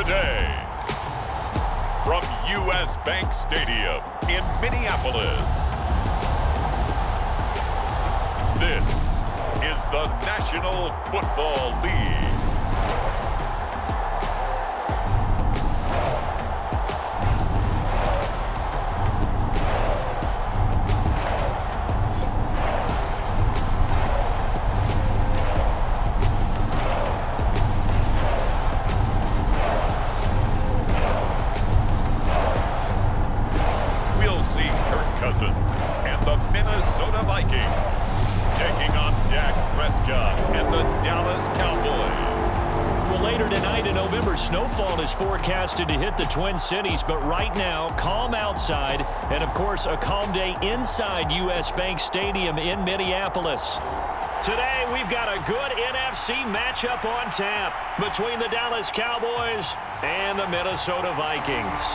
today. From U.S. Bank Stadium in Minneapolis, this is the National Football League. And the Minnesota Vikings taking on Dak Prescott and the Dallas Cowboys. Well, later tonight in November, snowfall is forecasted to hit the Twin Cities, but right now, calm outside, and of course, a calm day inside U.S. Bank Stadium in Minneapolis. Today, we've got a good NFC matchup on tap between the Dallas Cowboys and the Minnesota Vikings.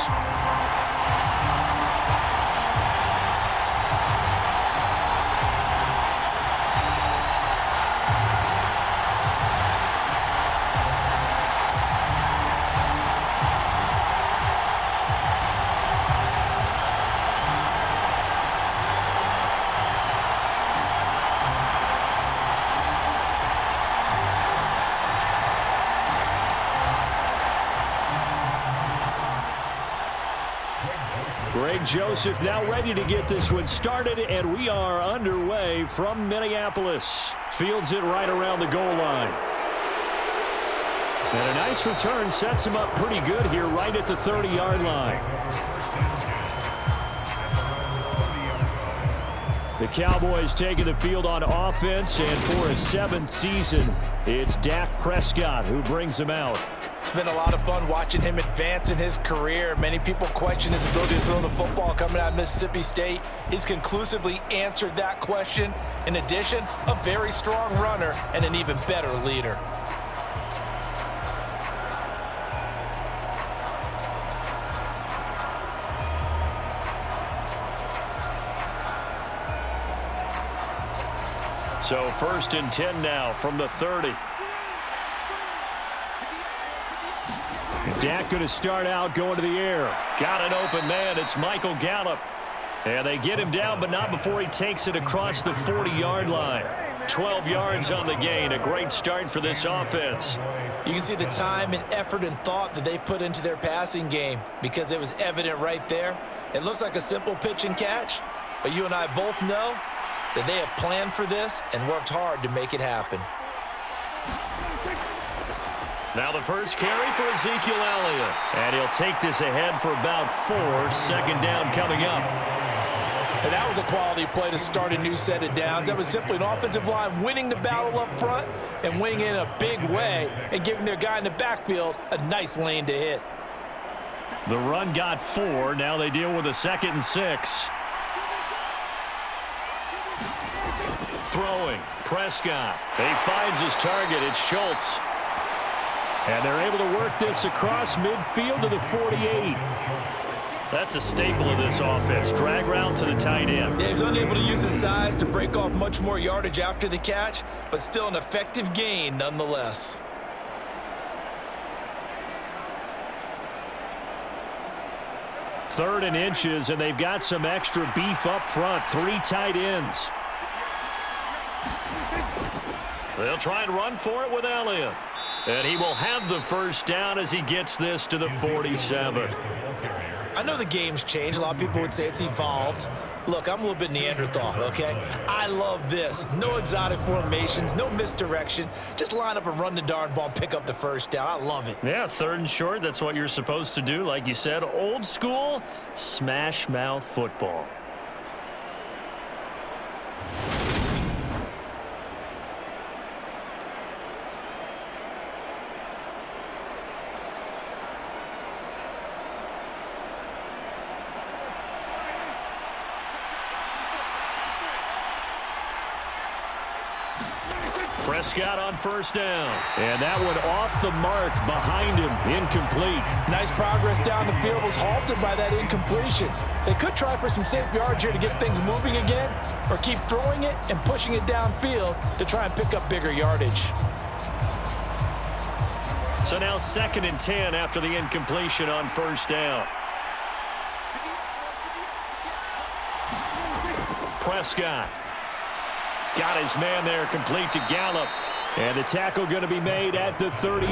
Greg Joseph now ready to get this one started, and we are underway from Minneapolis. Fields it right around the goal line. And a nice return sets him up pretty good here right at the 30-yard line. The Cowboys taking the field on offense, and for a seventh season, it's Dak Prescott who brings them out. It's been a lot of fun watching him advance in his career. Many people question his ability to throw the football coming out of Mississippi State. He's conclusively answered that question. In addition, a very strong runner and an even better leader. So 1st and 10 now from the 30. Dak going to start out going to the air. Got an open man. It's Michael Gallup. And they get him down, but not before he takes it across the 40-yard line. 12 yards on the gain. A great start for this offense. You can see the time and effort and thought that they've put into their passing game because it was evident right there. It looks like a simple pitch and catch, but you and I both know that they have planned for this and worked hard to make it happen. Now the first carry for Ezekiel Elliott. And he'll take this ahead for about 4. 2nd down coming up. And that was a quality play to start a new set of downs. That was simply an offensive line winning the battle up front and winning it in a big way and giving their guy in the backfield a nice lane to hit. The run got 4. Now they deal with a 2nd and 6. Throwing. Prescott. He finds his target. It's Schultz. And they're able to work this across midfield to the 48. That's a staple of this offense. Drag route to the tight end. Yeah, he was unable to use his size to break off much more yardage after the catch, but still an effective gain nonetheless. Third and inches, and they've got some extra beef up front. 3 tight ends. They'll try and run for it with Elliott. And he will have the first down as he gets this to the 47. I know the game's changed. A lot of people would say it's evolved. Look, I'm a little bit Neanderthal, okay? I love this. No exotic formations, no misdirection. Just line up and run the darn ball and pick up the first down. I love it. Yeah, 3rd and short. That's what you're supposed to do. Like you said, old school, smash mouth football. Prescott on 1st down. And that one off the mark behind him. Incomplete. Nice progress down the field was halted by that incompletion. They could try for some safe yards here to get things moving again, or keep throwing it and pushing it downfield to try and pick up bigger yardage. So now 2nd and 10 after the incompletion on first down. Prescott got his man there, complete to Gallup. And the tackle going to be made at the 38.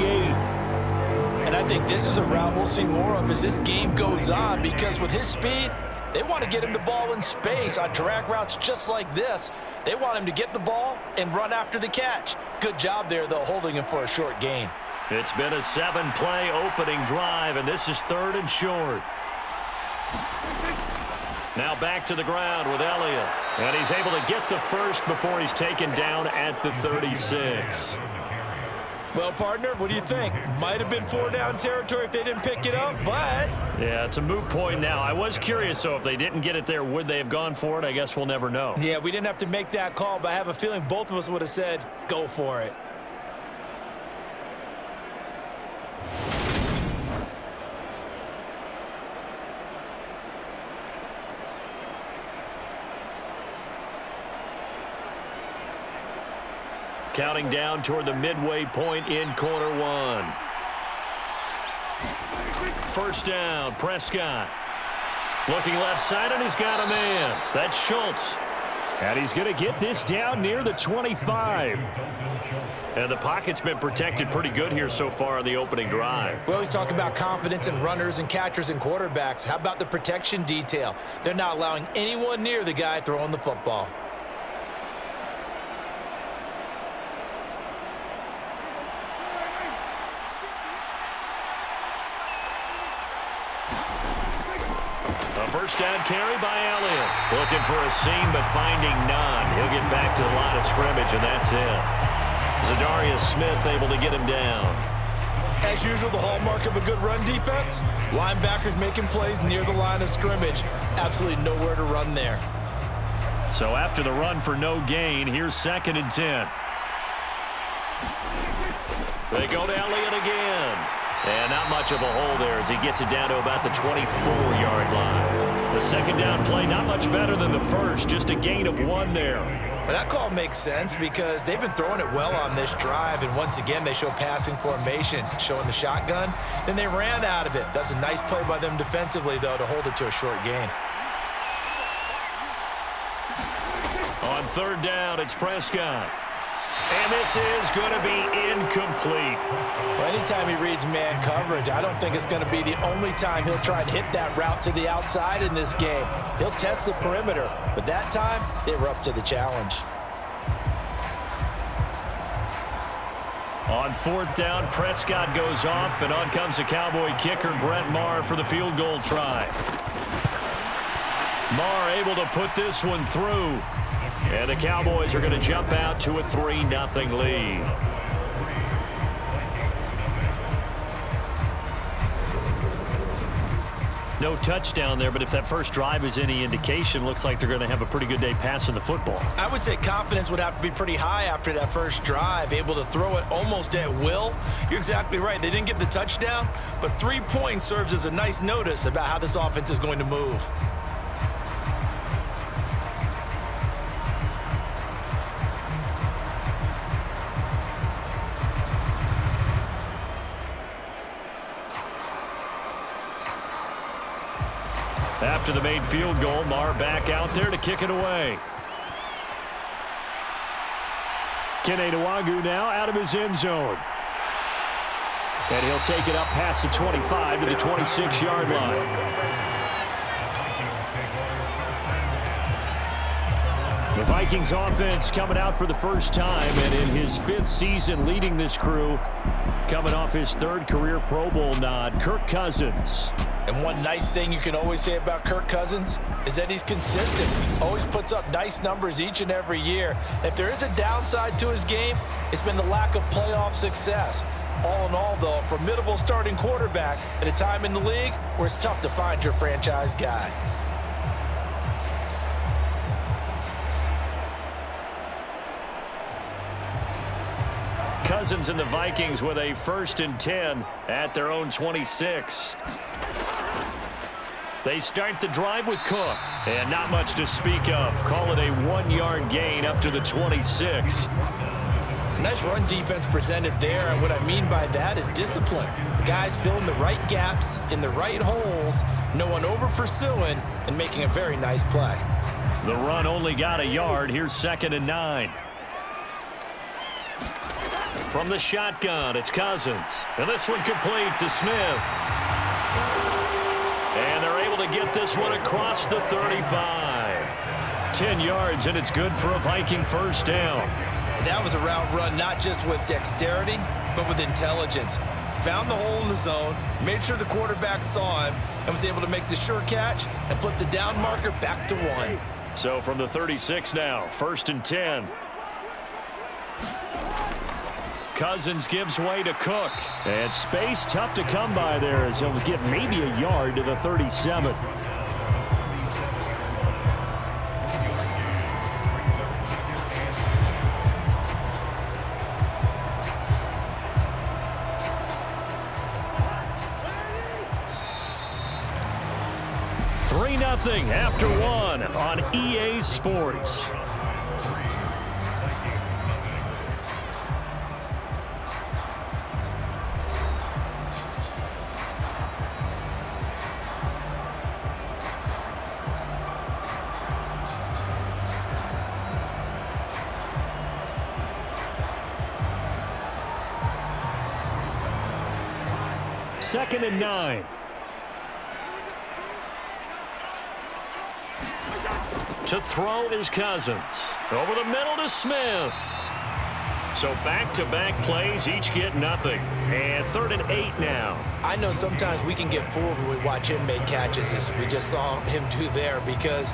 And I think this is a route we'll see more of as this game goes on, because with his speed, they want to get him the ball in space on drag routes just like this. They want him to get the ball and run after the catch. Good job there, though, holding him for a short gain. It's been a 7-play opening drive, and this is 3rd and short. Now back to the ground with Elliott. And he's able to get the first before he's taken down at the 36. Well, partner, what do you think? Might have been 4-down territory if they didn't pick it up, but... Yeah, it's a moot point now. I was curious, so if they didn't get it there, would they have gone for it? I guess we'll never know. Yeah, we didn't have to make that call, but I have a feeling both of us would have said, go for it. Counting down toward the midway point in quarter one. First down, Prescott. Looking left side, and he's got a man. That's Schultz. And he's going to get this down near the 25. And the pocket's been protected pretty good here so far on the opening drive. We always talk about confidence in runners and catchers and quarterbacks. How about the protection detail? They're not allowing anyone near the guy throwing the football. A first down carry by Elliott. Looking for a seam, but finding none. He'll get back to the line of scrimmage, and that's it. Zadarius Smith able to get him down. As usual, the hallmark of a good run defense, linebackers making plays near the line of scrimmage. Absolutely nowhere to run there. So after the run for no gain, here's 2nd and 10. They go to Elliott again. And not much of a hole there as he gets it down to about the 24-yard line. The second down play not much better than the first, just a gain of 1 there. Well, that call makes sense because they've been throwing it well on this drive, and once again they show passing formation, showing the shotgun. Then they ran out of it. That's a nice play by them defensively, though, to hold it to a short gain. On 3rd down, it's Prescott. And this is going to be incomplete. Well, anytime he reads man coverage, I don't think it's going to be the only time he'll try and hit that route to the outside in this game. He'll test the perimeter, but that time, they were up to the challenge. On 4th down, Prescott goes off, and on comes the Cowboy kicker, Brett Maher, for the field goal try. Maher able to put this one through. And the Cowboys are going to jump out to a 3-0 lead. No touchdown there, but if that first drive is any indication, looks like they're going to have a pretty good day passing the football. I would say confidence would have to be pretty high after that first drive, able to throw it almost at will. You're exactly right. They didn't get the touchdown, but 3 points serves as a nice notice about how this offense is going to move. After the made field goal, Maher back out there to kick it away. Kene Nwangwu now out of his end zone. And he'll take it up past the 25 to the 26-yard line. The Vikings offense coming out for the first time, and in his 5th season leading this crew, coming off his 3rd career Pro Bowl nod, Kirk Cousins. And one nice thing you can always say about Kirk Cousins is that he's consistent. Always puts up nice numbers each and every year. If there is a downside to his game, it's been the lack of playoff success. All in all, though, a formidable starting quarterback at a time in the league where it's tough to find your franchise guy. Cousins and the Vikings with a 1st and 10 at their own 26. They start the drive with Cook, and not much to speak of. Call it a 1-yard gain up to the 26. Nice run defense presented there, and what I mean by that is discipline. Guys filling the right gaps in the right holes, no one over-pursuing, and making a very nice play. The run only got a yard. Here's 2nd and 9. From the shotgun, it's Cousins. And this one complete to Smith. And they're able to get this one across the 35. 10 yards, and it's good for a Viking first down. That was a route run not just with dexterity, but with intelligence. Found the hole in the zone, made sure the quarterback saw him, and was able to make the sure catch and flip the down marker back to 1. So from the 36 now, 1st and 10. Cousins gives way to Cook. And space tough to come by there as he'll get maybe a yard to the 37. Nothing after 1 on EA Sports. Second and 9. To throw is Cousins. Over the middle to Smith. So back-to-back plays, each get nothing. And 3rd and 8 now. I know sometimes we can get fooled when we watch him make catches, as we just saw him do there, because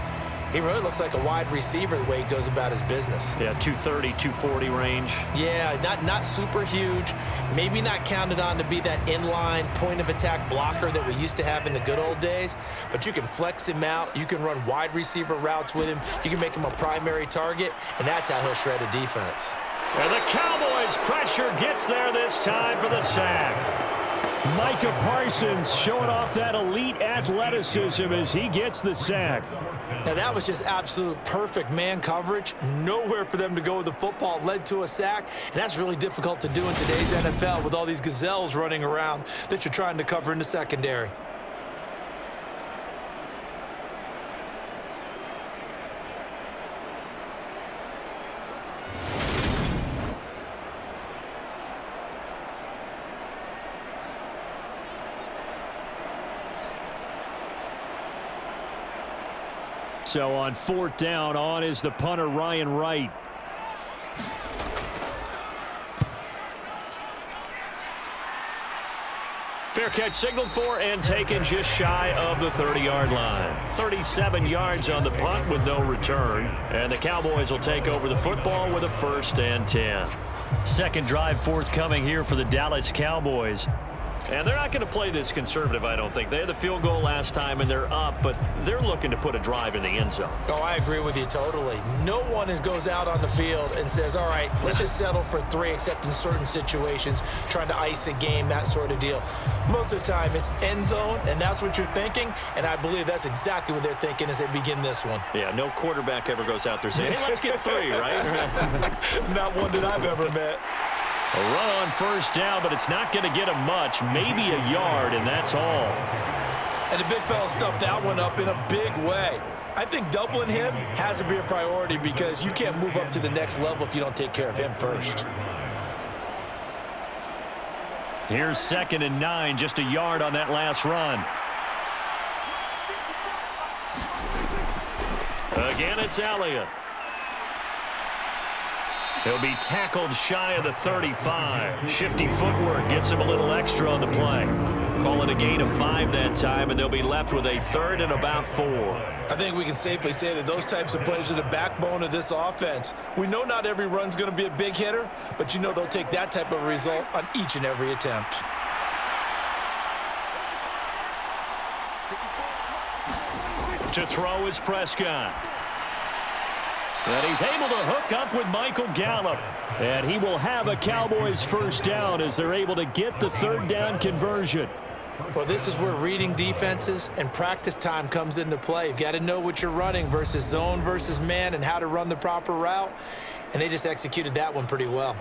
he really looks like a wide receiver the way he goes about his business. Yeah, 230, 240 range. Yeah, not super huge. Maybe not counted on to be that inline point-of-attack blocker that we used to have in the good old days. But you can flex him out. You can run wide receiver routes with him. You can make him a primary target, and that's how he'll shred a defense. And the Cowboys' pressure gets there this time for the sack. Micah Parsons showing off that elite athleticism as he gets the sack. Now, that was just absolute perfect man coverage. Nowhere for them to go with the football. Led to a sack, and that's really difficult to do in today's NFL with all these gazelles running around that you're trying to cover in the secondary. So on 4th down, on is the punter, Ryan Wright. Fair catch signaled for and taken just shy of the 30-yard line. 37 yards on the punt with no return. And the Cowboys will take over the football with a 1st and 10. Second drive forthcoming here for the Dallas Cowboys. And they're not going to play this conservative, I don't think. They had the field goal last time, and they're up, but they're looking to put a drive in the end zone. Oh, I agree with you totally. No one goes out on the field and says, all right, let's just settle for 3, except in certain situations, trying to ice a game, that sort of deal. Most of the time, it's end zone, and that's what you're thinking, and I believe that's exactly what they're thinking as they begin this one. Yeah, no quarterback ever goes out there saying, hey, let's get 3, right? Not one that I've ever met. A run on 1st down, but it's not going to get him much, maybe a yard, and that's all. And the big fella stuffed that one up in a big way. I think doubling him has to be a priority because you can't move up to the next level if you don't take care of him first. Here's 2nd and 9, just a yard on that last run. Again, it's Elliott. He'll be tackled shy of the 35. Shifty footwork gets him a little extra on the play. Call it a gain of 5 that time, and they'll be left with a 3rd and about 4. I think we can safely say that those types of plays are the backbone of this offense. We know not every run's going to be a big hitter, but you know they'll take that type of result on each and every attempt. To throw is Prescott. And he's able to hook up with Michael Gallup. And he will have a Cowboys 1st down as they're able to get the 3rd down conversion. Well, this is where reading defenses and practice time comes into play. You've got to know what you're running versus zone versus man and how to run the proper route. And they just executed that one pretty well.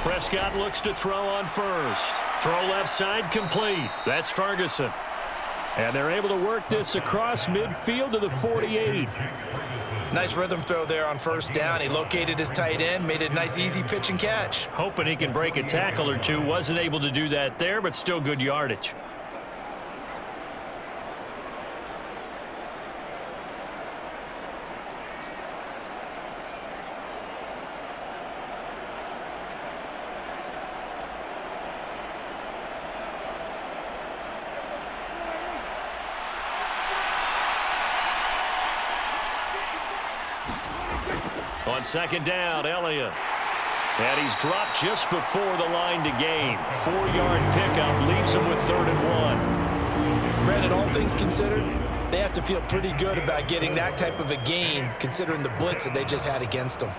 Prescott looks to throw on first. Throw left side complete. That's Ferguson. And they're able to work this across midfield to the 48. Nice rhythm throw there on first down. He located his tight end, made a nice easy pitch and catch. Hoping he can break a tackle or two. Wasn't able to do that there, but still good yardage. On second down, Elliott. And he's dropped just before the line to gain. 4-yard pickup leaves him with 3rd and 1. Brandon, all things considered, they have to feel pretty good about getting that type of a gain, considering the blitz that they just had against them.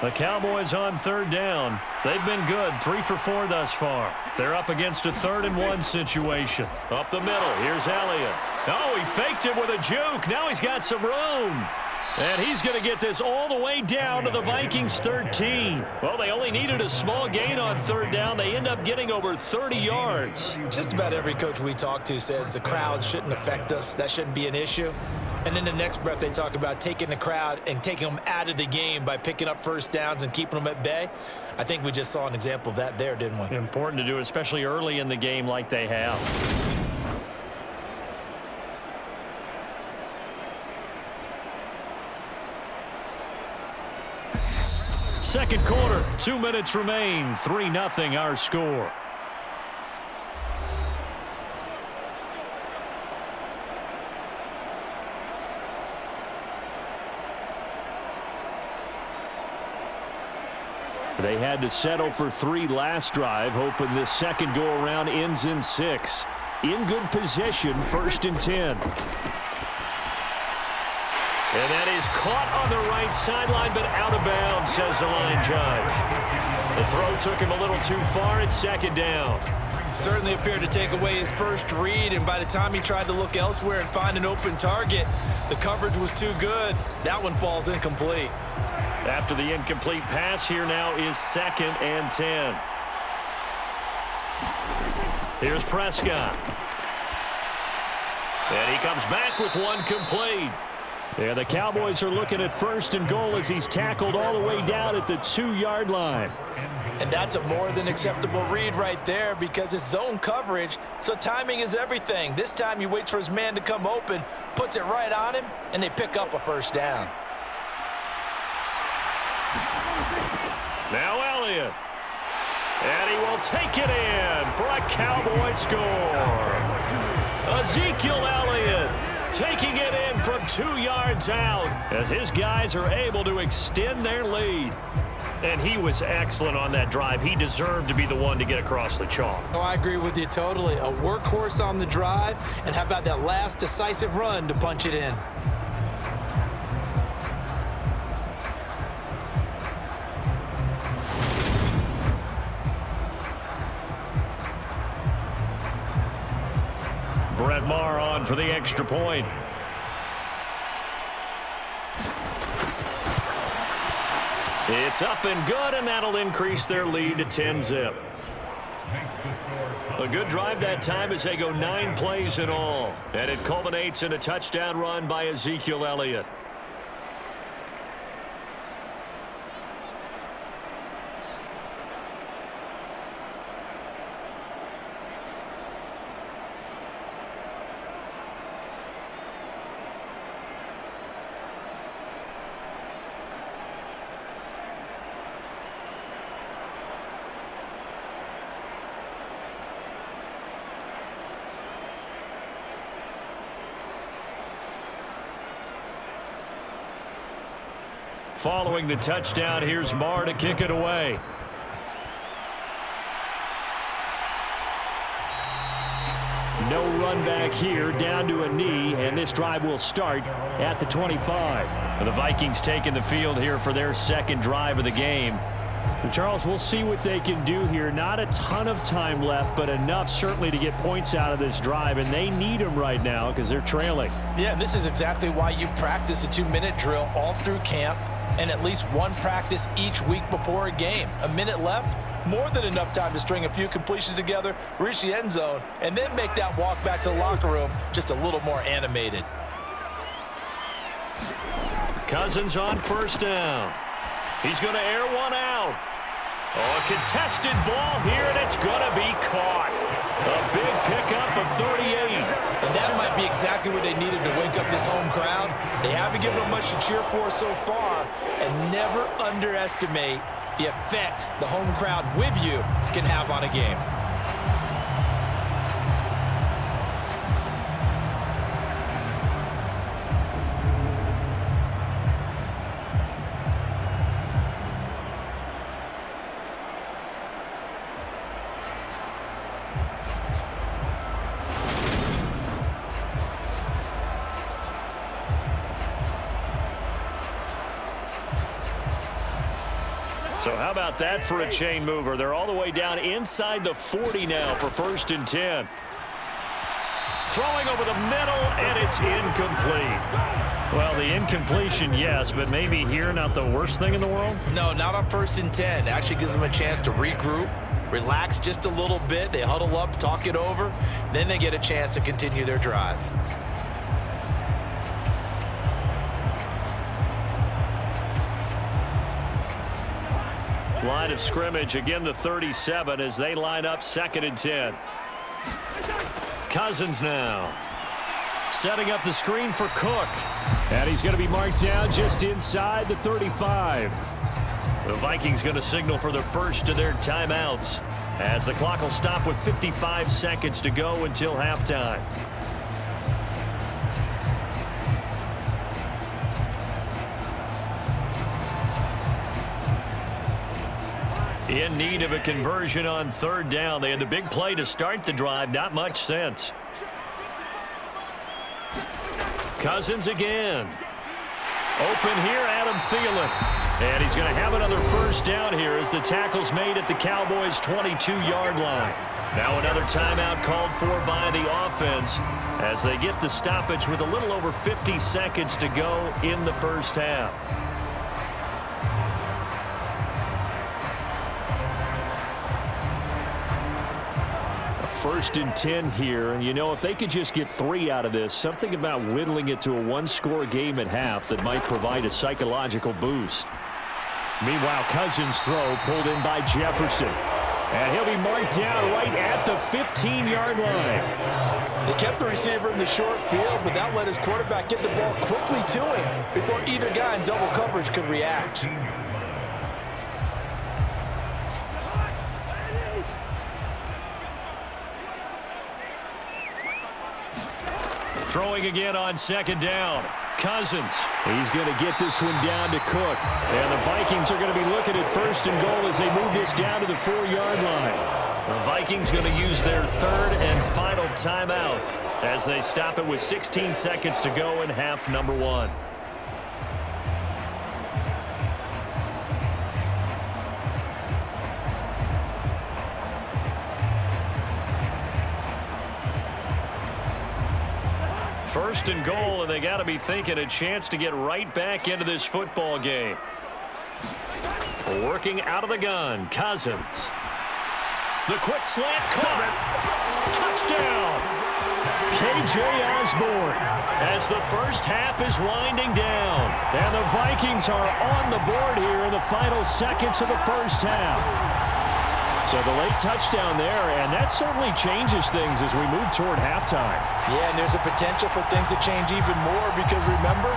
The Cowboys on 3rd down. They've been good, 3 for 4 thus far. They're up against a 3rd and 1 situation. Up the middle, here's Elliott. Oh, he faked it with a juke. Now he's got some room. And he's going to get this all the way down to the Vikings 13. Well, they only needed a small gain on 3rd down. They end up getting over 30 yards. Just about every coach we talk to says the crowd shouldn't affect us. That shouldn't be an issue. And in the next breath, they talk about taking the crowd and taking them out of the game by picking up first downs and keeping them at bay. I think we just saw an example of that there, didn't we? Important to do, especially early in the game like they have. Second quarter, 2 minutes remain. 3-0 our score. They had to settle for 3 last drive, hoping this second go-around ends in 6. In good position, 1st and 10. And that is caught on the right sideline, but out of bounds, says the line judge. The throw took him a little too far. It's 2nd down. Certainly appeared to take away his first read, and by the time he tried to look elsewhere and find an open target, the coverage was too good. That one falls incomplete. After the incomplete pass, here now is 2nd and 10. Here's Prescott. And he comes back with one complete. And the Cowboys are looking at 1st and goal as he's tackled all the way down at the 2-yard line. And that's a more than acceptable read right there because it's zone coverage, so timing is everything. This time he waits for his man to come open, puts it right on him, and they pick up a first down. Now Elliott. And he will take it in for a Cowboy score. Ezekiel Elliott taking it in from 2 yards out as his guys are able to extend their lead. And he was excellent on that drive. He deserved to be the one to get across the chalk. Oh, I agree with you totally. A workhorse on the drive, and how about that last decisive run to punch it in? Brett Maher on for the extra point. It's up and good, and that'll increase their lead to 10-zip. A good drive that time as they go 9 plays in all. And it culminates in a touchdown run by Ezekiel Elliott. Following the touchdown, here's Maher to kick it away. No run back here, down to a knee, and this drive will start at the 25. The Vikings taking the field here for their second drive of the game. And Charles, we'll see what they can do here. Not a ton of time left, but enough certainly to get points out of this drive, and they need them right now because they're trailing. Yeah, this is exactly why you practice a 2-minute drill all through camp. and at least one practice each week before a game. A minute left, more than enough time to string a few completions together, reach the end zone, and then make that walk back to the locker room just a little more animated. Cousins on first down. He's going to air one out. Oh, a contested ball here, and it's going to be caught. A big pickup of 38. And that might be exactly what they needed to wake up this home crowd. They haven't given them much to cheer for so far, and never underestimate the effect the home crowd with you can have on a game. So how about that for a chain mover? They're all the way down inside the 40 now for 1st and 10. Throwing over the middle, and it's incomplete. Well, the incompletion, yes, but maybe here not the worst thing in the world? No, not on 1st and 10. Actually gives them a chance to regroup, relax just a little bit. They huddle up, talk it over. Then they get a chance to continue their drive. Line of scrimmage, again the 37 as they line up 2nd and 10. Cousins now. Setting up the screen for Cook. And he's going to be marked down just inside the 35. The Vikings going to signal for their first of their timeouts as the clock will stop with 55 seconds to go until halftime. In need of a conversion on 3rd down. They had the big play to start the drive. Not much sense. Cousins again. Open here, Adam Thielen. And he's going to have another first down here as the tackle's made at the Cowboys' 22-yard line. Now another timeout called for by the offense as they get the stoppage with a little over 50 seconds to go in the first half. 1st and 10 here, and you know, if they could just get 3 out of this, something about whittling it to a one-score game at half that might provide a psychological boost. Meanwhile, Cousins' throw pulled in by Jefferson, and he'll be marked down right at the 15-yard line. They kept the receiver in the short field, but that let his quarterback get the ball quickly to him before either guy in double coverage could react. Throwing again on 2nd down. Cousins. He's going to get this one down to Cook. And the Vikings are going to be looking at 1st and goal as they move this down to the 4-yard line. The Vikings going to use their 3rd and final timeout as they stop it with 16 seconds to go in half number 1. First and goal, and they got to be thinking a chance to get right back into this football game. Working out of the gun, Cousins. The quick slant caught. Touchdown. KJ Osborne as the first half is winding down. And the Vikings are on the board here in the final seconds of the first half. So the late touchdown there, and that certainly changes things as we move toward halftime. Yeah, and there's a potential for things to change even more because, remember,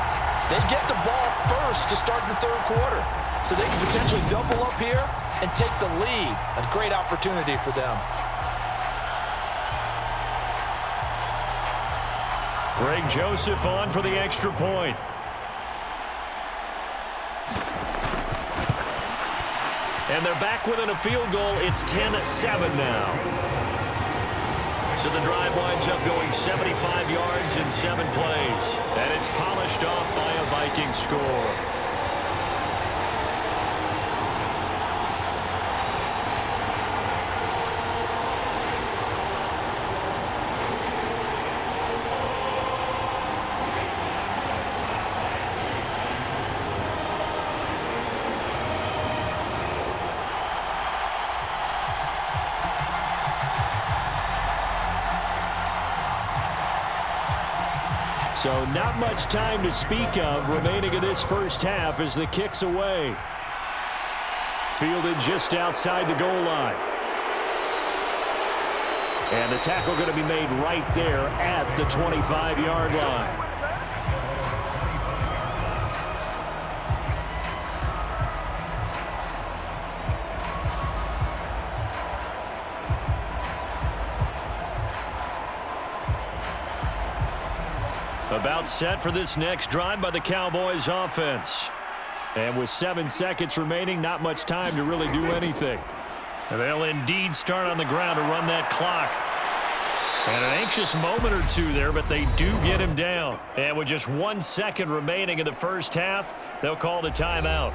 they get the ball first to start the 3rd quarter. So they can potentially double up here and take the lead. A great opportunity for them. Greg Joseph on for the extra point. And they're back within a field goal. It's 10-7 now. So the drive winds up going 75 yards in 7 plays. And it's polished off by a Viking score. So not much time to speak of remaining in this first half as the kick's away. Fielded just outside the goal line. And the tackle going to be made right there at the 25-yard line. About set for this next drive by the Cowboys offense. And with 7 seconds remaining, not much time to really do anything. And they'll indeed start on the ground to run that clock. And an anxious moment or two there, but they do get him down. And with just 1 second remaining in the first half, they'll call the timeout.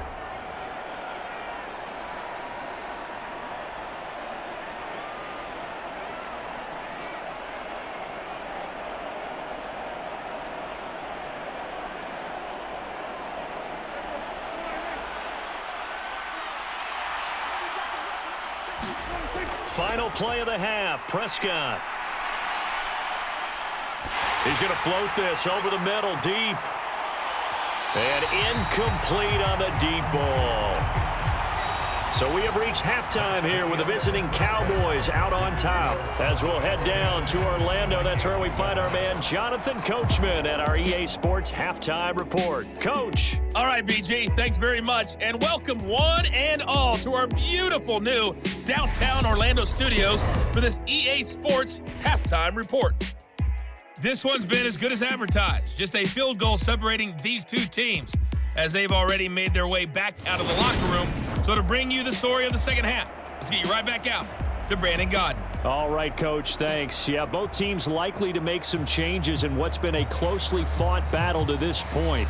Final play of the half, Prescott. He's going to float this over the middle, deep. And incomplete on the deep ball. So we have reached halftime here with the visiting Cowboys out on top. As we'll head down to Orlando, that's where we find our man Jonathan Coachman at our EA Sports Halftime Report. Coach. All right, BG, thanks very much. And welcome one and all to our beautiful new downtown Orlando studios for this EA Sports Halftime Report. This one's been as good as advertised. Just a field goal separating these two teams as they've already made their way back out of the locker room. So to bring you the story of the second half, let's get you right back out to Brandon Godden. All right, Coach, thanks. Yeah, both teams likely to make some changes in what's been a closely fought battle to this point.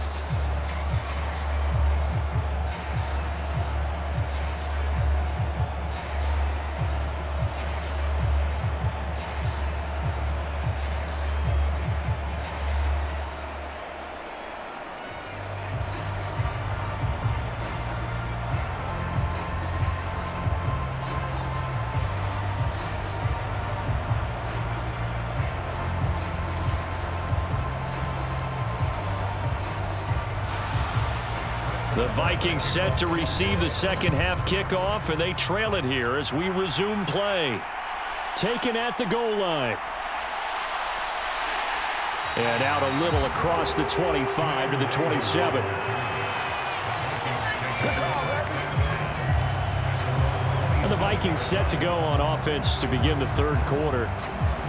The Vikings set to receive the second half kickoff, and they trail it here as we resume play. Taken at the goal line. And out a little across the 25 to the 27. And the Vikings set to go on offense to begin the third quarter.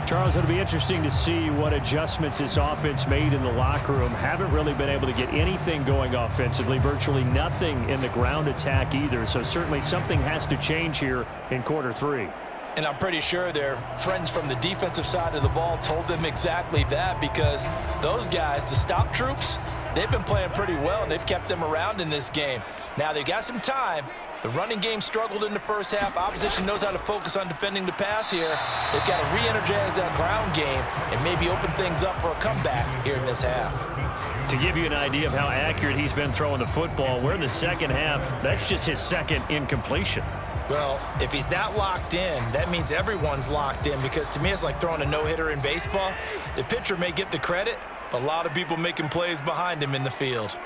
Charles, it'll be interesting to see what adjustments this offense made in the locker room. Haven't really been able to get anything going offensively, virtually nothing in the ground attack either. So certainly something has to change here in quarter three. And I'm pretty sure their friends from the defensive side of the ball told them exactly that, because those guys, the stop troops, they've been playing pretty well, and they've kept them around in this game. Now they've got some time. The running game struggled in the first half. Opposition knows how to focus on defending the pass here. They've got to re-energize that ground game and maybe open things up for a comeback here in this half. To give you an idea of how accurate he's been throwing the football, we're in the second half. That's just his second incompletion. Well, if he's that locked in, that means everyone's locked in, because to me it's like throwing a no-hitter in baseball. The pitcher may get the credit, but a lot of people making plays behind him in the field.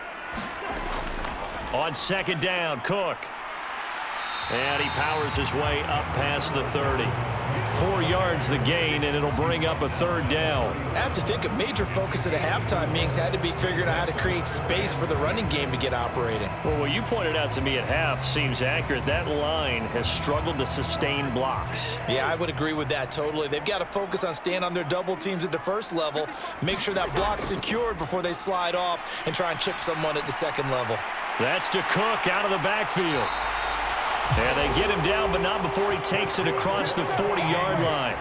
On second down, Cook. And he powers his way up past the 30. 4 yards the gain, and it'll bring up a third down. I have to think a major focus of the halftime meetings had to be figuring out how to create space for the running game to get operating. Well, what you pointed out to me at half seems accurate. That line has struggled to sustain blocks. Yeah, I would agree with that totally. They've got to focus on staying on their double teams at the first level, make sure that block's secured before they slide off and try and chip someone at the second level. That's to Cook out of the backfield. And they get him down, but not before he takes it across the 40-yard line.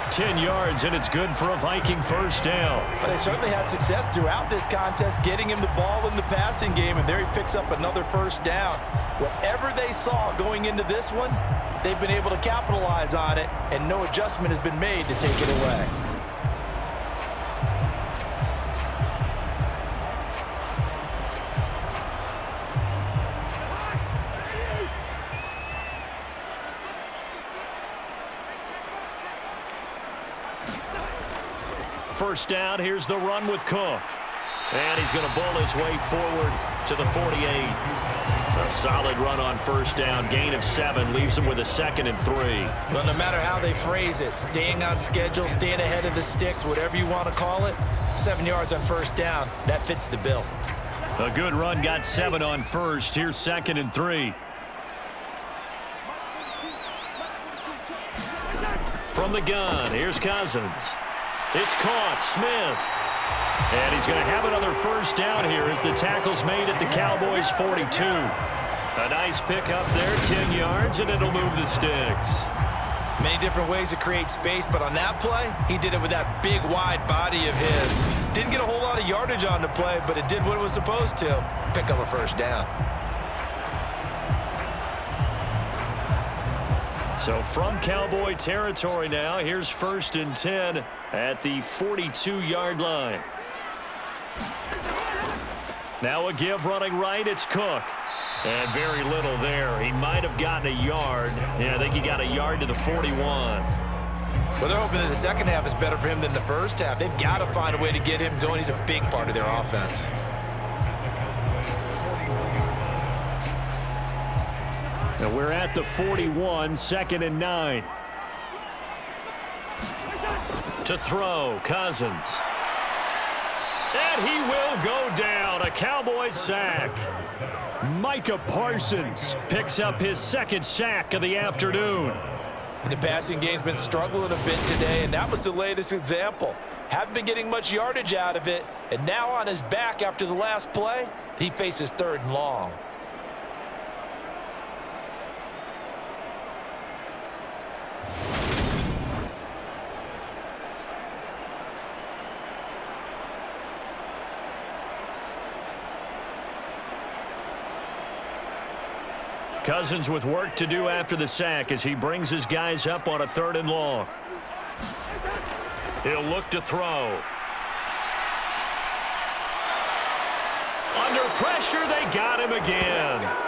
10 yards, and it's good for a Viking first down. But they certainly had success throughout this contest, getting him the ball in the passing game, and there he picks up another first down. Whatever they saw going into this one, they've been able to capitalize on it, and no adjustment has been made to take it away. First down, here's the run with Cook. And he's going to bull his way forward to the 48. A solid run on first down. Gain of 7 leaves him with a 2nd and 3. Well, no matter how they phrase it, staying on schedule, staying ahead of the sticks, whatever you want to call it, 7 yards on first down, that fits the bill. A good run, got 7 on first. Here's 2nd and 3. From the gun, here's Cousins. It's caught, Smith. And he's going to have another first down here as the tackle's made at the Cowboys' 42. A nice pick up there, 10 yards, and it'll move the sticks. Many different ways to create space, but on that play, he did it with that big, wide body of his. Didn't get a whole lot of yardage on the play, but it did what it was supposed to. Pick up a first down. So from Cowboy territory now, here's 1st and 10 at the 42-yard line. Now a give running right, it's Cook. And very little there. He might have gotten a yard. Yeah, I think he got a yard to the 41. Well, they're hoping that the second half is better for him than the first half. They've got to find a way to get him going. He's a big part of their offense. Now we're at the 41, 2nd and 9. To throw, Cousins. And he will go down. A Cowboys sack. Micah Parsons picks up his 2nd sack of the afternoon. The passing game's been struggling a bit today, and that was the latest example. Haven't been getting much yardage out of it, and now on his back after the last play, he faces 3rd and long. Cousins with work to do after the sack as he brings his guys up on a 3rd and long. He'll look to throw. Under pressure, they got him again.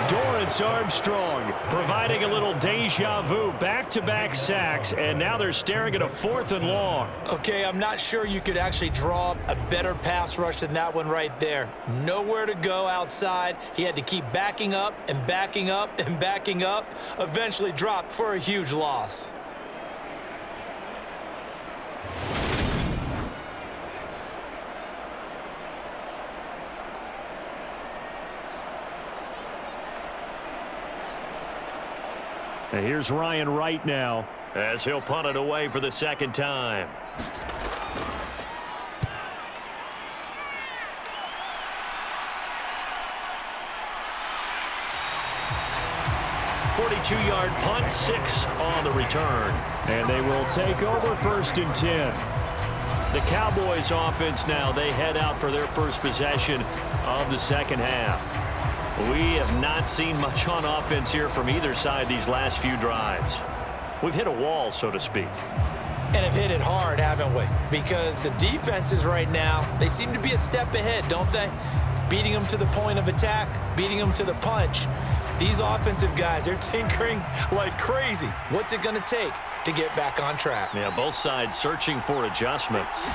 Dorrance Armstrong providing a little deja vu, back-to-back sacks, and now they're staring at a 4th and long. Okay, I'm not sure you could actually draw a better pass rush than that one right there. Nowhere to go outside. He had to keep backing up and backing up and backing up. Eventually dropped for a huge loss. And here's Ryan Wright now as he'll punt it away for the 2nd time. .42-yard punt, 6 on the return. And they will take over 1st and 10. The Cowboys offense now, they head out for their first possession of the 2nd half. We have not seen much on offense here from either side these last few drives. We've hit a wall, so to speak. And have hit it hard, haven't we? Because the defenses right now, they seem to be a step ahead, don't they? Beating them to the point of attack, beating them to the punch. These offensive guys, they're tinkering like crazy. What's it going to take to get back on track? Yeah, both sides searching for adjustments.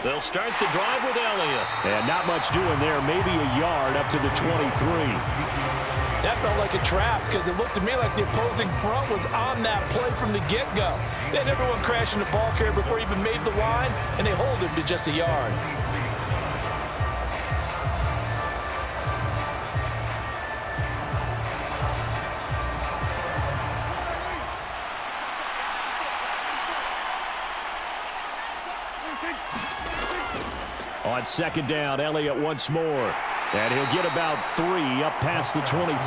They'll start the drive with Elliott. And not much doing there, maybe a yard up to the 23. That felt like a trap because it looked to me like the opposing front was on that play from the get-go. They had everyone crashing the ball carrier before he even made the line, and they hold him to just a yard. On 2nd down, Elliott once more. And he'll get about 3 up past the 25.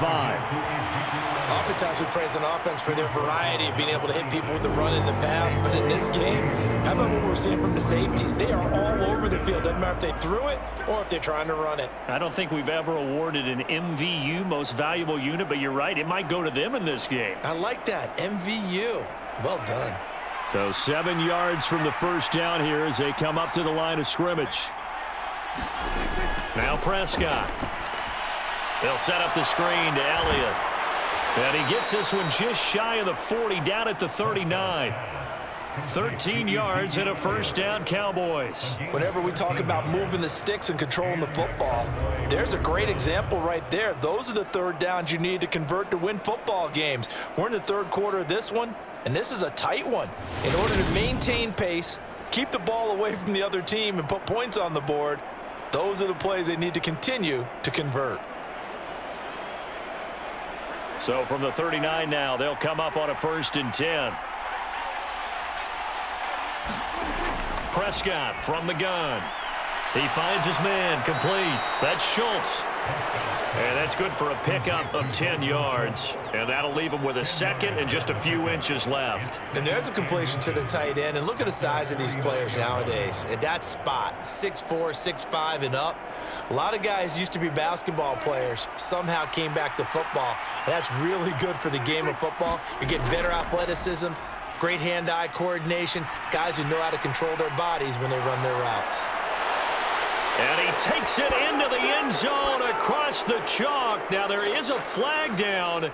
Oftentimes we praise an offense for their variety of being able to hit people with the run and the pass. But in this game, how about what we're seeing from the safeties? They are all over the field. Doesn't matter if they threw it or if they're trying to run it. I don't think we've ever awarded an MVU, most valuable unit, but you're right. It might go to them in this game. I like that. MVU. Well done. So 7 yards from the first down here as they come up to the line of scrimmage. Now Prescott. They'll set up the screen to Elliott. And he gets this one just shy of the 40, down at the 39. 13 yards and a first down, Cowboys. Whenever we talk about moving the sticks and controlling the football, there's a great example right there. Those are the third downs you need to convert to win football games. We're in the third quarter of this one, and this is a tight one. In order to maintain pace, keep the ball away from the other team, and put points on the board, those are the plays they need to continue to convert. So from the 39 now, they'll come up on a 1st and 10. Prescott from the gun. He finds his man, complete. That's Schultz. And that's good for a pickup of 10 yards. And that'll leave him with a second and just a few inches left. And there's a completion to the tight end. And look at the size of these players nowadays. At that spot, 6'4", 6'5", and up. A lot of guys used to be basketball players, somehow came back to football. And that's really good for the game of football. You're getting better athleticism, great hand-eye coordination, guys who know how to control their bodies when they run their routes. And he takes it into the end zone across the chalk. Now, there is a flag down,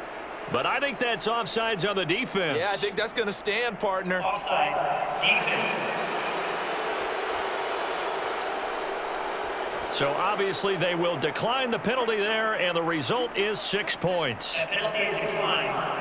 but I think that's offsides on the defense. Yeah, I think that's going to stand, partner. Offside, defense. So, obviously, they will decline the penalty there, and the result is 6 points. The penalty is declined.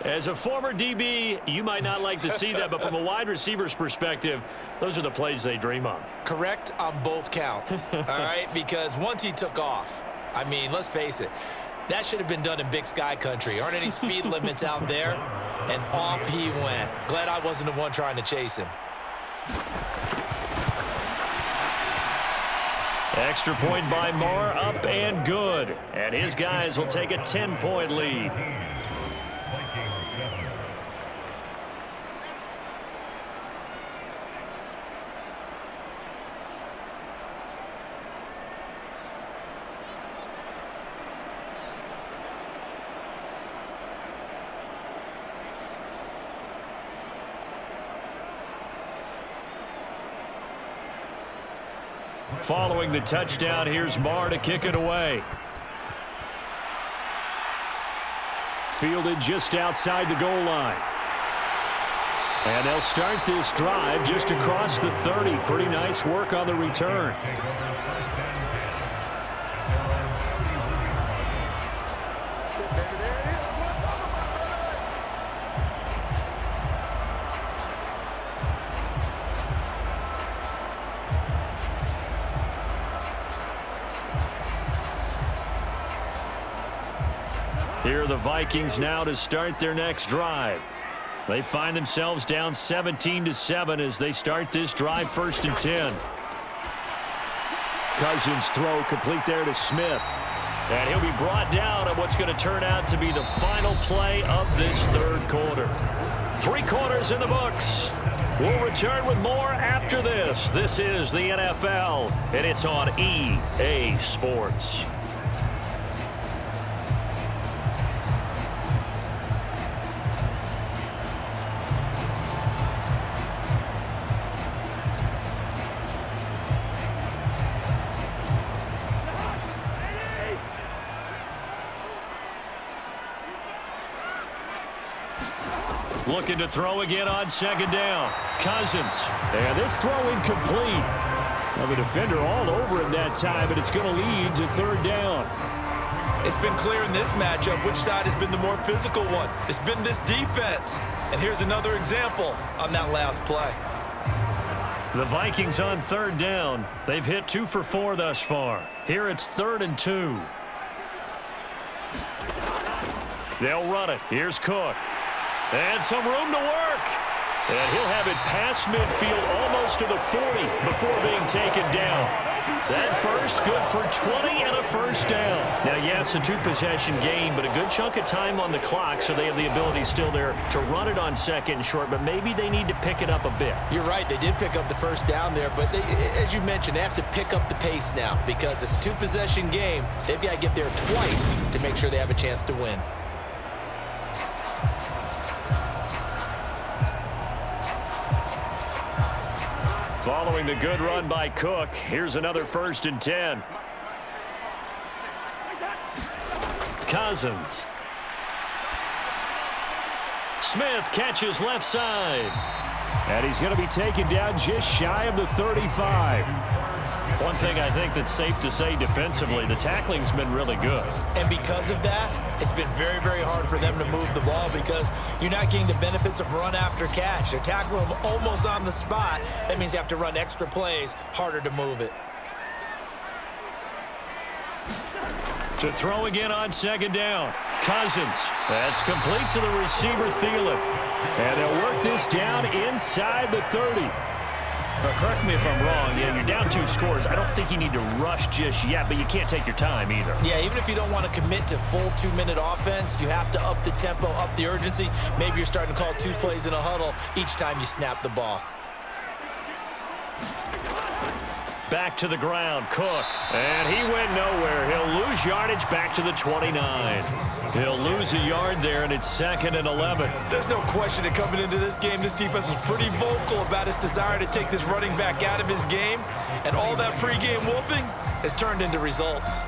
As a former DB, you might not like to see that, but from a wide receiver's perspective, those are the plays they dream of. Correct on both counts, all right? Because once he took off, I mean, let's face it, that should have been done in Big Sky country. Aren't any speed limits out there? And off he went. Glad I wasn't the one trying to chase him. Extra point by Moore, up and good. And his guys will take a 10-point lead. Following the touchdown, here's Marr to kick it away. Fielded just outside the goal line. And they'll start this drive just across the 30. Pretty nice work on the return. Here are the Vikings now to start their next drive. They find themselves down 17-7 as they start this drive, 1st and 10. Cousins throw complete there to Smith. And he'll be brought down on what's going to turn out to be the final play of this third quarter. 3 quarters in the books. We'll return with more after this. This is the NFL, and it's on EA Sports. Looking to throw again on 2nd down. Cousins. And this throw incomplete. Now the defender all over him that time, but it's going to lead to 3rd down. It's been clear in this matchup which side has been the more physical one. It's been this defense. And here's another example on that last play. The Vikings on 3rd down. They've hit 2 for 4 thus far. Here it's 3rd and 2. They'll run it. Here's Cook. And some room to work. And he'll have it past midfield almost to the 40 before being taken down. That burst good for 20 and a 1st down. Now, yes, a 2-possession game, but a good chunk of time on the clock, so they have the ability still there to run it on 2nd and short, but maybe they need to pick it up a bit. You're right. They did pick up the 1st down there, but they, as you mentioned, they have to pick up the pace now because it's a 2-possession game. They've got to get there twice to make sure they have a chance to win. Following the good run by Cook, here's another 1st and 10. Cousins. Smith catches left side. And he's going to be taken down just shy of the 35. One thing I think that's safe to say defensively, the tackling's been really good. And because of that, it's been very, very hard for them to move the ball because you're not getting the benefits of run after catch. They're tackling them almost on the spot. That means you have to run extra plays, harder to move it. To throw again on second down. Cousins. That's complete to the receiver, Thielen. And they'll work this down inside the 30. Now, correct me if I'm wrong. Yeah, you're down 2 scores. I don't think you need to rush just yet, but you can't take your time either. Yeah, even if you don't want to commit to full 2-minute offense, you have to up the tempo, up the urgency. Maybe you're starting to call 2 plays in a huddle each time you snap the ball. Back to the ground, Cook. And he went nowhere. He'll lose yardage back to the 29. He'll lose a yard there, and it's 2nd and 11. There's no question that coming into this game, this defense was pretty vocal about its desire to take this running back out of his game. And all that pregame wolfing has turned into results.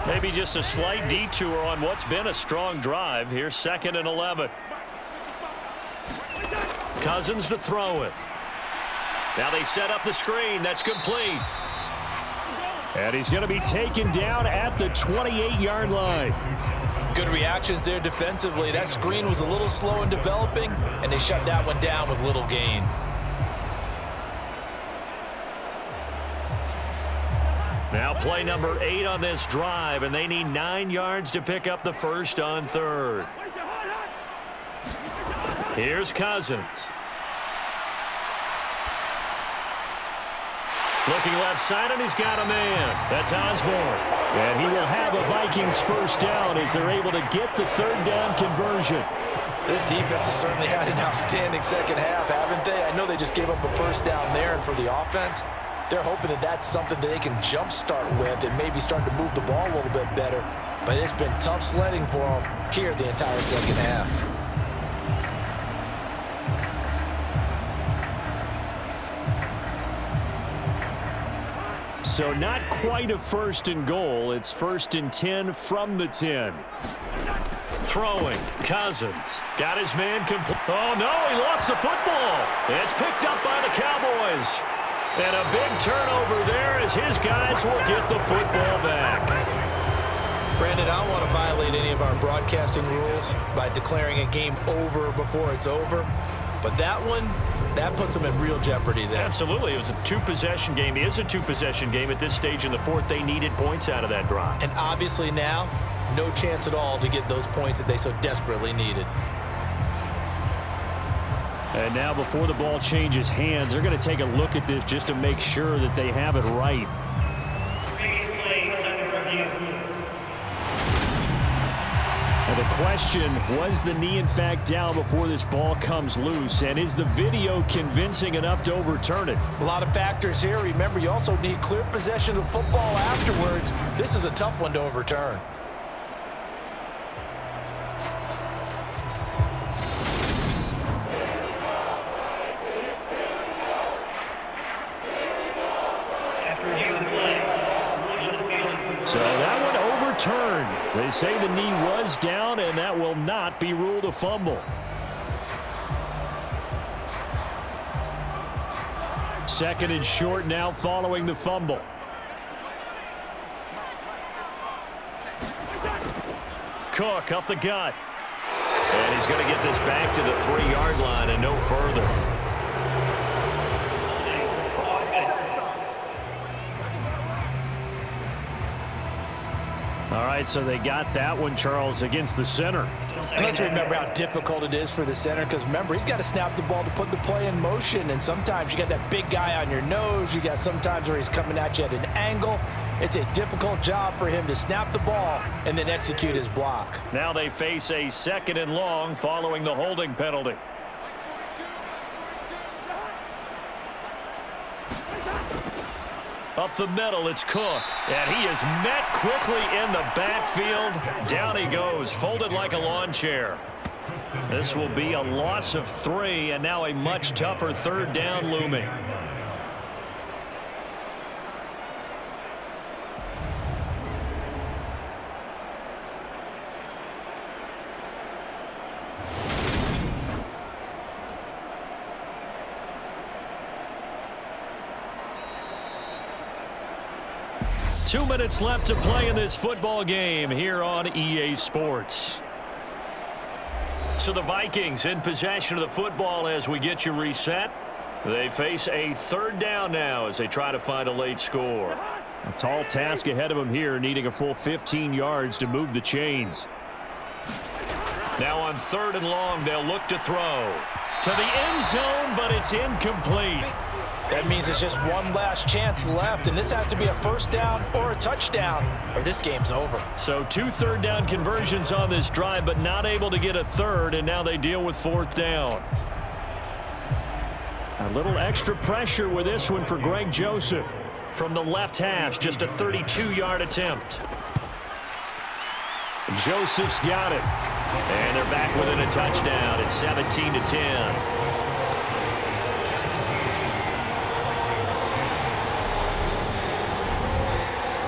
Maybe just a slight detour on what's been a strong drive. Here's 2nd and 11. Cousins to throw it. Now they set up the screen. That's complete. And he's going to be taken down at the 28-yard line. Good reactions there defensively. That screen was a little slow in developing, and they shut that one down with little gain. Now play number 8 on this drive, and they need 9 yards to pick up the first on 3rd. Here's Cousins. Looking left side, and he's got a man. That's Osborne. And he will have a Vikings first down as they're able to get the 3rd down conversion. This defense has certainly had an outstanding second half, haven't they? I know they just gave up a first down there, and for the offense, they're hoping that that's something that they can jumpstart with and maybe start to move the ball a little bit better. But it's been tough sledding for them here the entire second half. So not quite a 1st and goal. It's 1st and 10 from the 10. Throwing. Cousins. Got his man complete. Oh, no, he lost the football. It's picked up by the Cowboys. And a big turnover there as his guys will get the football back. Brandon, I don't want to violate any of our broadcasting rules by declaring a game over before it's over. But that one, that puts them in real jeopardy there. Absolutely. It was a 2-possession game. It is a 2-possession game at this stage in the 4th. They needed points out of that drive. And obviously now, no chance at all to get those points that they so desperately needed. And now before the ball changes hands, they're going to take a look at this just to make sure that they have it right. And the question, was the knee in fact down before this ball comes loose? And is the video convincing enough to overturn it? A lot of factors here. Remember, you also need clear possession of the football afterwards. This is a tough one to overturn. So that one overturned. They say the knee was down, and that will not be ruled a fumble. Second and short now following the fumble. Cook up the gut. And he's going to get this back to the 3-yard line and no further. All right, so they got that one, Charles, against the center. And let's remember how difficult it is for the center, because remember, he's got to snap the ball to put the play in motion, and sometimes you got that big guy on your nose. You got sometimes where he's coming at you at an angle. It's a difficult job for him to snap the ball and then execute his block. Now they face a 2nd and long following the holding penalty. Up the middle, it's Cook. And he is met quickly in the backfield. Down he goes, folded like a lawn chair. This will be a loss of 3, and now a much tougher third down looming. Two minutes left to play in this football game here on EA Sports. So the Vikings in possession of the football as we get you reset. They face a third down now as they try to find a late score. A tall task ahead of them here, needing a full 15 yards to move the chains. Now on 3rd and long, they'll look to throw. To the end zone, but it's incomplete. That means it's just one last chance left, and this has to be a first down or a touchdown, or this game's over. So 2 third-down conversions on this drive, but not able to get a third, and now they deal with 4th down. A little extra pressure with this one for Greg Joseph. From the left hash, just a 32-yard attempt. Joseph's got it. And they're back within a touchdown at 17-10.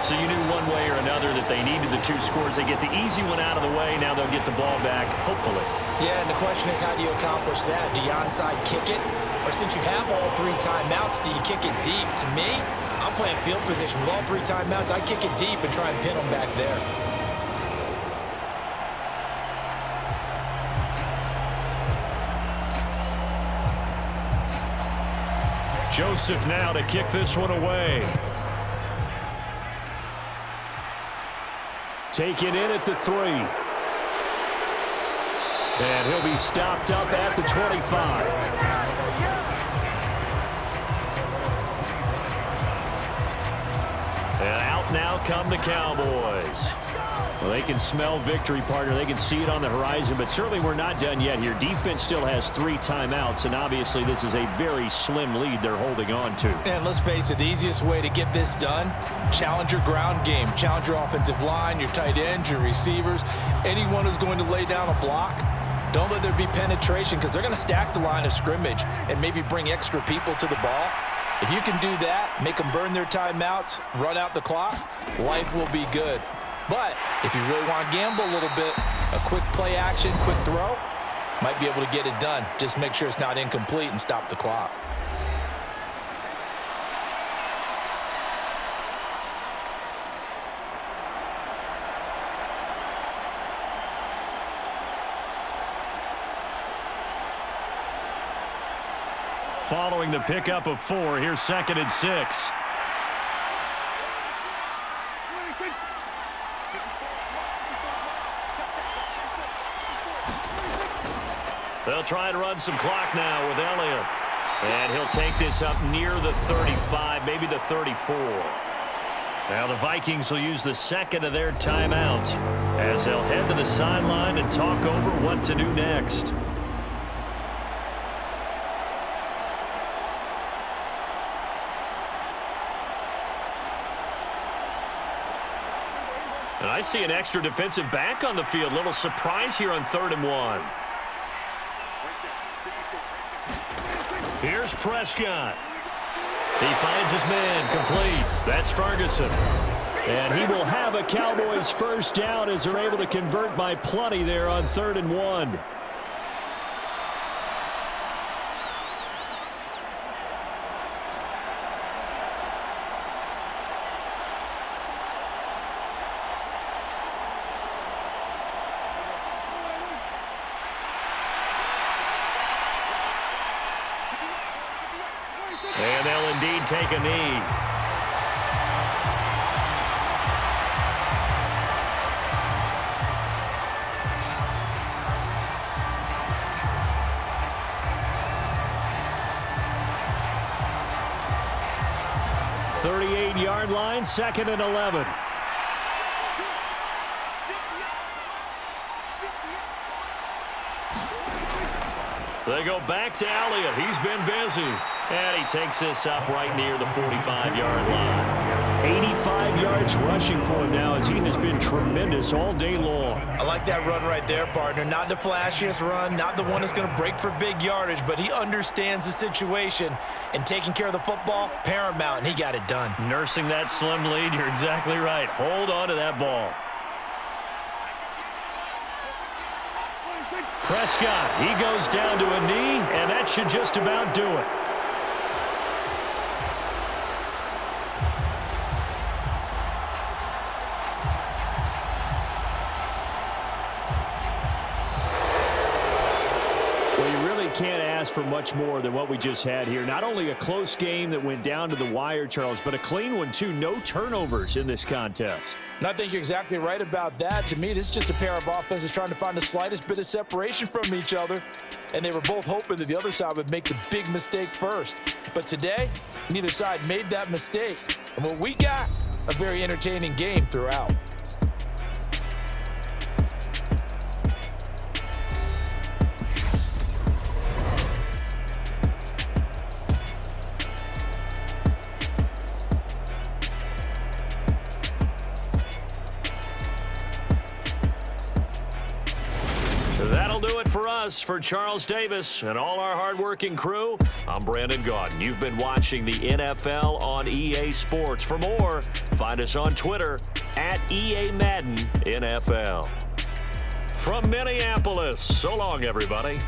So you knew one way or another that they needed the 2 scores. They get the easy one out of the way. Now they'll get the ball back, hopefully. Yeah, and the question is, how do you accomplish that? Do you onside kick it? Or since you have all 3 timeouts, do you kick it deep? To me, I'm playing field position with all 3 timeouts. I kick it deep and try and pin them back there. Joseph now to kick this one away. Taken in at the 3. And he'll be stopped up at the 25. And out now come the Cowboys. Well, they can smell victory, partner. They can see it on the horizon, but certainly we're not done yet here. Defense still has 3 timeouts, and obviously this is a very slim lead they're holding on to. And let's face it, the easiest way to get this done, challenge your ground game. Challenge your offensive line, your tight ends, your receivers, anyone who's going to lay down a block. Don't let there be penetration because they're going to stack the line of scrimmage and maybe bring extra people to the ball. If you can do that, make them burn their timeouts, run out the clock, life will be good. But if you really want to gamble a little bit, a quick play action, quick throw, might be able to get it done. Just make sure it's not incomplete and stop the clock. Following the pickup of 4, here's 2nd and 6. They'll try and run some clock now with Elliott. And he'll take this up near the 35, maybe the 34. Now the Vikings will use the 2nd of their timeouts as they'll head to the sideline and talk over what to do next. And I see an extra defensive back on the field. Little surprise here on 3rd and 1. Here's Prescott. He finds his man complete. That's Ferguson. And he will have a Cowboys first down as they're able to convert by plenty there on 3rd and 1. And they'll indeed take a knee. Yard line, 2nd and 11. They go back to Elliott. He's been busy. And he takes this up right near the 45-yard line. yards rushing for him now as he has been tremendous all day long. I like that run right there, partner. Not the flashiest run, not the one that's going to break for big yardage, but he understands the situation, and taking care of the football, paramount, and he got it done. Nursing that slim lead, you're exactly right. Hold on to that ball. Prescott, he goes down to a knee, and that should just about do it. Can't ask for much more than what we just had here. Not only a close game that went down to the wire, Charles, but a clean one too. No turnovers in this contest. And I think you're exactly right about that. To me, this is just a pair of offenses trying to find the slightest bit of separation from each other, and they were both hoping that the other side would make the big mistake first. But today, neither side made that mistake. And what we got, a very entertaining game throughout. That'll do it for us. For Charles Davis and all our hardworking crew, I'm Brandon Gaudin. You've been watching the NFL on EA Sports. For more, find us on Twitter at EA Madden NFL. From Minneapolis, so long, everybody.